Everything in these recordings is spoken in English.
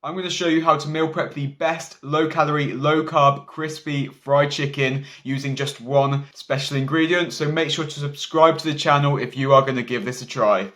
I'm going to show you how to meal prep the best low-calorie, low-carb, crispy fried chicken using just one special ingredient. So make sure to subscribe to the channel if you are going to give this a try.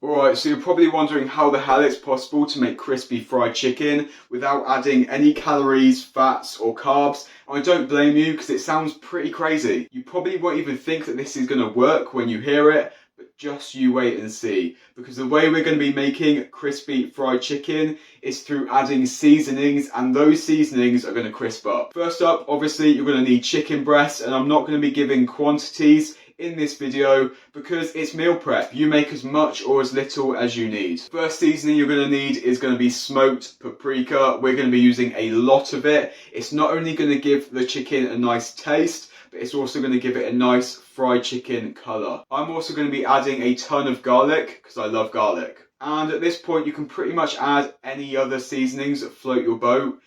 Alright, so you're probably wondering how the hell it's possible to make crispy fried chicken without adding any calories, fats or carbs. And I don't blame you because it sounds pretty crazy. You probably won't even think that this is going to work when you hear it, but just you wait and see. Because the way we're going to be making crispy fried chicken is through adding seasonings, and those seasonings are going to crisp up. First up, obviously you're going to need chicken breasts, and I'm not going to be giving quantities in this video because it's meal prep. You make as much or as little as you need. First seasoning you're going to need is going to be smoked paprika. We're going to be using a lot of it. It's not only going to give the chicken a nice taste, but it's also going to give it a nice fried chicken colour. I'm also going to be adding a ton of garlic because I love garlic. And at this point you can pretty much add any other seasonings that float your boat.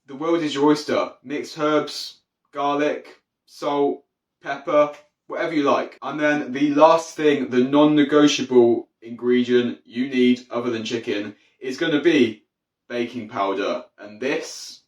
The world is your oyster. Mixed herbs, garlic, salt, pepper, whatever you like. And then the last thing, the non-negotiable ingredient you need other than chicken is going to be baking powder. And this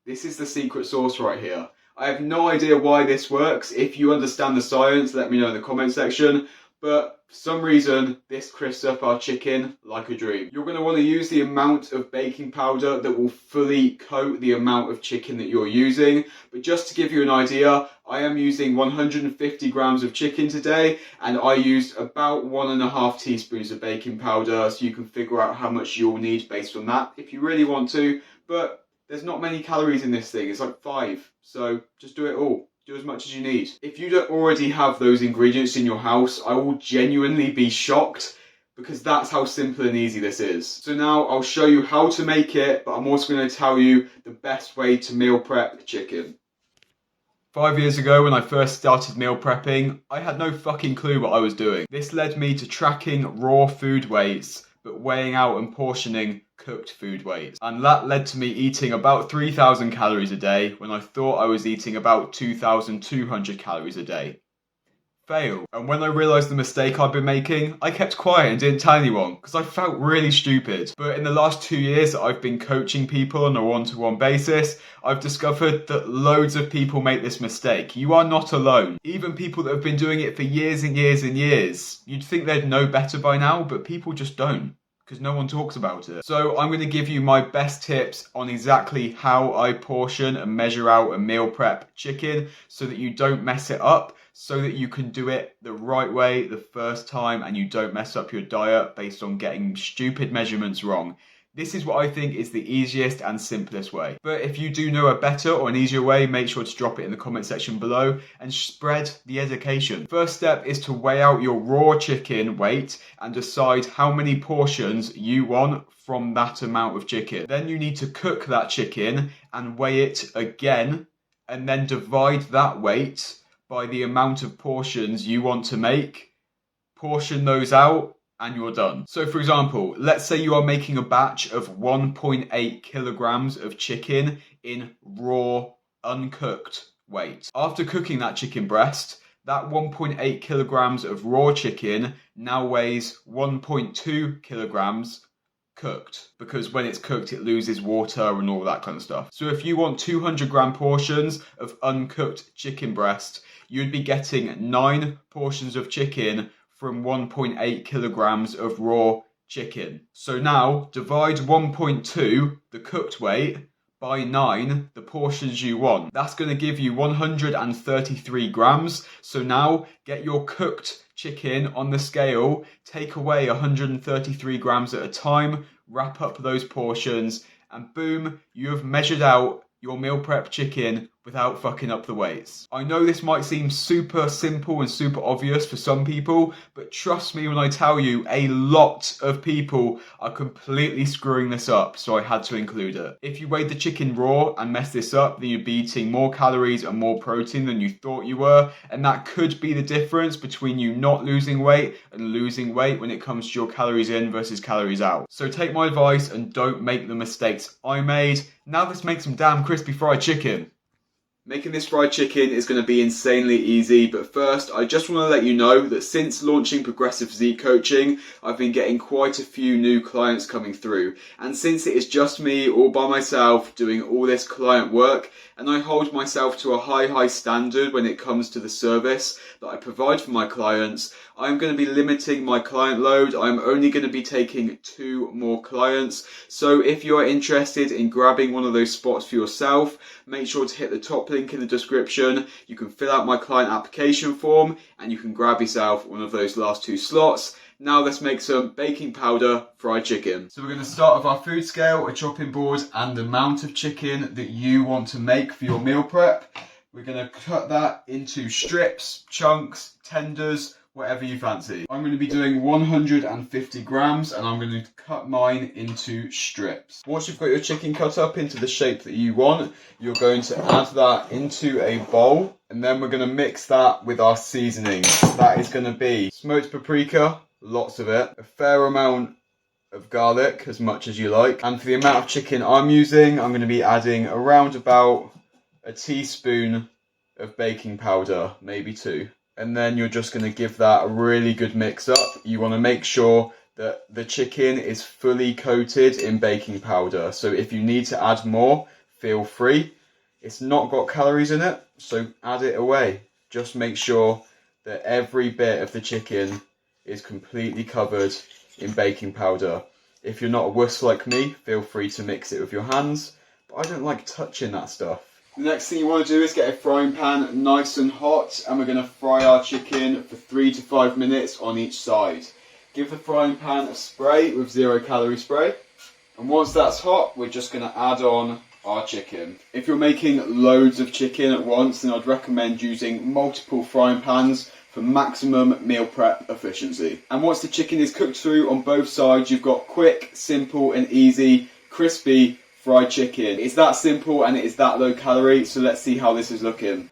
is the secret sauce right here. I have no idea why this works. If you understand the science, let me know in the comment section. But for some reason, this crisps up our chicken like a dream. You're going to want to use the amount of baking powder that will fully coat the amount of chicken that you're using. But just to give you an idea, I am using 150 grams of chicken today, and I used about 1.5 teaspoons of baking powder, so you can figure out how much you'll need based on that if you really want to. But there's not many calories in this thing, it's like 5, so just do it all. Do as much as you need. If you don't already have those ingredients in your house, I will genuinely be shocked because that's how simple and easy this is. So now I'll show you how to make it, but I'm also going to tell you the best way to meal prep chicken. 5 years ago when I first started meal prepping, I had no fucking clue what I was doing. This led me to tracking raw food weights, but weighing out and portioning cooked food weights. And that led to me eating about 3,000 calories a day when I thought I was eating about 2,200 calories a day. Fail. And when I realised the mistake I'd been making, I kept quiet and didn't tell anyone because I felt really stupid. But in the last 2 years that I've been coaching people on a one-to-one basis, I've discovered that loads of people make this mistake. You are not alone. Even people that have been doing it for years and years and years. You'd think they'd know better by now, but people just don't, because no one talks about it. So I'm going to give you my best tips on exactly how I portion and measure out a meal prep chicken so that you don't mess it up, so that you can do it the right way the first time and you don't mess up your diet based on getting stupid measurements wrong. This is what I think is the easiest and simplest way. But if you do know a better or an easier way, make sure to drop it in the comment section below and spread the education. First step is to weigh out your raw chicken weight and decide how many portions you want from that amount of chicken. Then you need to cook that chicken and weigh it again, and then divide that weight by the amount of portions you want to make. Portion those out, and you're done. So for example, let's say you are making a batch of 1.8 kilograms of chicken in raw, uncooked weight. After cooking that chicken breast, that 1.8 kilograms of raw chicken now weighs 1.2 kilograms cooked, because when it's cooked it loses water and all that kind of stuff. So if you want 200 gram portions of uncooked chicken breast, you'd be getting 9 portions of chicken from 1.8 kilograms of raw chicken. So now divide 1.2, the cooked weight, by 9, the portions you want. That's going to give you 133 grams. So now get your cooked chicken on the scale, take away 133 grams at a time, wrap up those portions, and boom, you have measured out your meal prep chicken without fucking up the weights. I know this might seem super simple and super obvious for some people, but trust me when I tell you, a lot of people are completely screwing this up, so I had to include it. If you weighed the chicken raw and messed this up, then you'd be eating more calories and more protein than you thought you were, and that could be the difference between you not losing weight and losing weight when it comes to your calories in versus calories out. So take my advice and don't make the mistakes I made. Now let's make some damn crispy fried chicken. Making this fried chicken is going to be insanely easy, but first I just want to let you know that since launching Progressive Physique Coaching, I've been getting quite a few new clients coming through, and since it is just me all by myself doing all this client work, and I hold myself to a high standard when it comes to the service that I provide for my clients, I'm going to be limiting my client load. I'm only going to be taking 2 more clients. So if you're interested in grabbing one of those spots for yourself, make sure to hit the top link in the description. You can fill out my client application form and you can grab yourself one of those last 2 slots. Now let's make some baking powder fried chicken. So we're going to start with our food scale, a chopping board, and the amount of chicken that you want to make for your meal prep. We're going to cut that into strips, chunks, tenders, whatever you fancy. I'm going to be doing 150 grams and I'm going to cut mine into strips. Once you've got your chicken cut up into the shape that you want, you're going to add that into a bowl and then we're going to mix that with our seasoning. That is going to be smoked paprika, lots of it, a fair amount of garlic, as much as you like, and for the amount of chicken I'm using, I'm going to be adding around about a teaspoon of baking powder, maybe 2. And then you're just going to give that a really good mix up. You want to make sure that the chicken is fully coated in baking powder. So if you need to add more, feel free. It's not got calories in it, so add it away. Just make sure that every bit of the chicken is completely covered in baking powder. If you're not a wuss like me, feel free to mix it with your hands, but I don't like touching that stuff. The next thing you want to do is get a frying pan nice and hot, and we're going to fry our chicken for 3 to 5 minutes on each side. Give the frying pan a spray with 0 calorie spray, and once that's hot, we're just going to add on our chicken. If you're making loads of chicken at once, then I'd recommend using multiple frying pans for maximum meal prep efficiency. And once the chicken is cooked through on both sides, you've got quick, simple and easy, crispy fried chicken. It's that simple and it is that low calorie, so let's see how this is looking.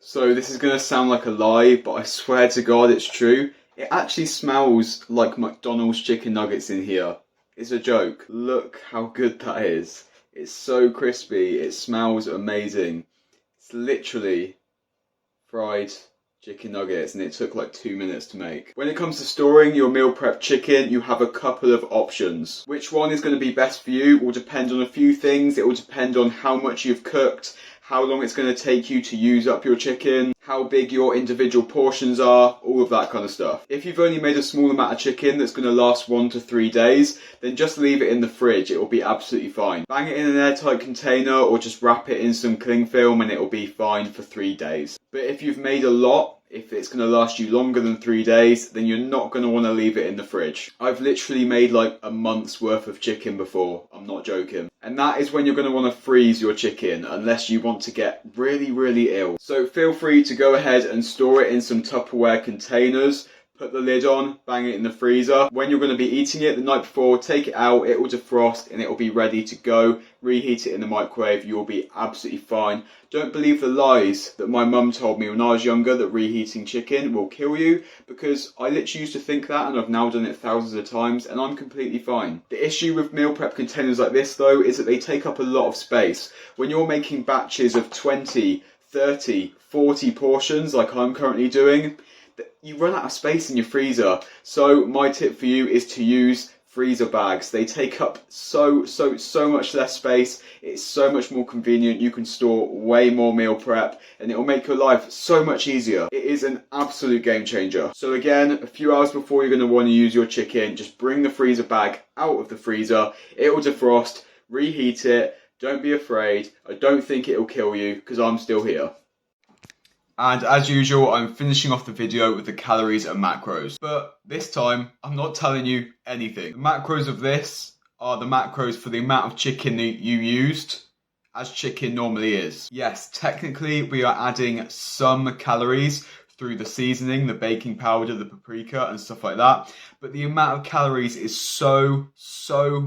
So this is going to sound like a lie, but I swear to God it's true. It actually smells like McDonald's chicken nuggets in here. It's a joke. Look how good that is. It's so crispy, it smells amazing. It's literally fried chicken nuggets and it took like 2 minutes to make. When it comes to storing your meal prep chicken, you have a couple of options. Which one is going to be best for you will depend on a few things. It will depend on how much you've cooked, how long it's going to take you to use up your chicken, how big your individual portions are, all of that kind of stuff. If you've only made a small amount of chicken that's going to last 1 to 3 days, then just leave it in the fridge, it will be absolutely fine. Bang it in an airtight container or just wrap it in some cling film and it will be fine for 3 days. But if you've made a lot, if it's going to last you longer than 3 days, then you're not going to want to leave it in the fridge. I've literally made like a month's worth of chicken before, I'm not joking. And that is when you're going to want to freeze your chicken, unless you want to get really ill. So feel free to go ahead and store it in some Tupperware containers. Put the lid on, bang it in the freezer. When you're going to be eating it the night before, take it out, it will defrost and it will be ready to go. Reheat it in the microwave, you'll be absolutely fine. Don't believe the lies that my mum told me when I was younger that reheating chicken will kill you, because I literally used to think that and I've now done it thousands of times and I'm completely fine. The issue with meal prep containers like this though is that they take up a lot of space. When you're making batches of 20, 30, 40 portions like I'm currently doing, you run out of space in your freezer. So my tip for you is to use freezer bags. They take up so much less space. It's so much more convenient. You can store way more meal prep and it will make your life so much easier. It is an absolute game changer. So again, a few hours before you're going to want to use your chicken, just bring the freezer bag out of the freezer. It will defrost, reheat it. Don't be afraid. I don't think it will kill you because I'm still here. And as usual, I'm finishing off the video with the calories and macros. But this time, I'm not telling you anything. The macros of this are the macros for the amount of chicken that you used, as chicken normally is. Yes, technically we are adding some calories through the seasoning, the baking powder, the paprika and stuff like that. But the amount of calories is so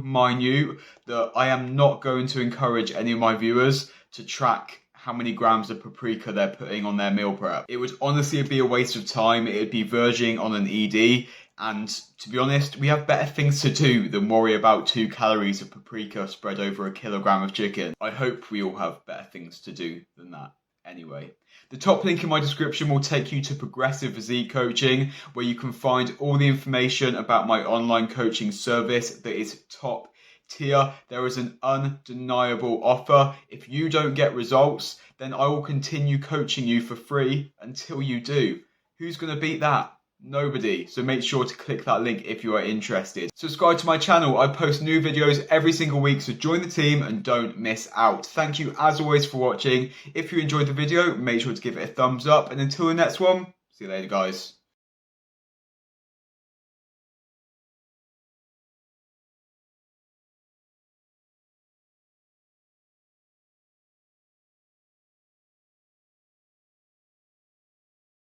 minute that I am not going to encourage any of my viewers to track how many grams of paprika they're putting on their meal prep. It would honestly be a waste of time. It would be verging on an ED. And to be honest, we have better things to do than worry about 2 calories of paprika spread over a kilogram of chicken. I hope we all have better things to do than that. anyway. The top link in my description will take you to Progressive Physique Coaching, where you can find all the information about my online coaching service that is top tier. There is an undeniable offer. If you don't get results, then I will continue coaching you for free until you do. Who's going to beat that? Nobody. So make sure to click that link if you are interested. Subscribe to my channel. I post new videos every single week, so join the team and don't miss out. Thank you as always for watching. If you enjoyed the video, make sure to give it a thumbs up, and until the next one, see you later guys.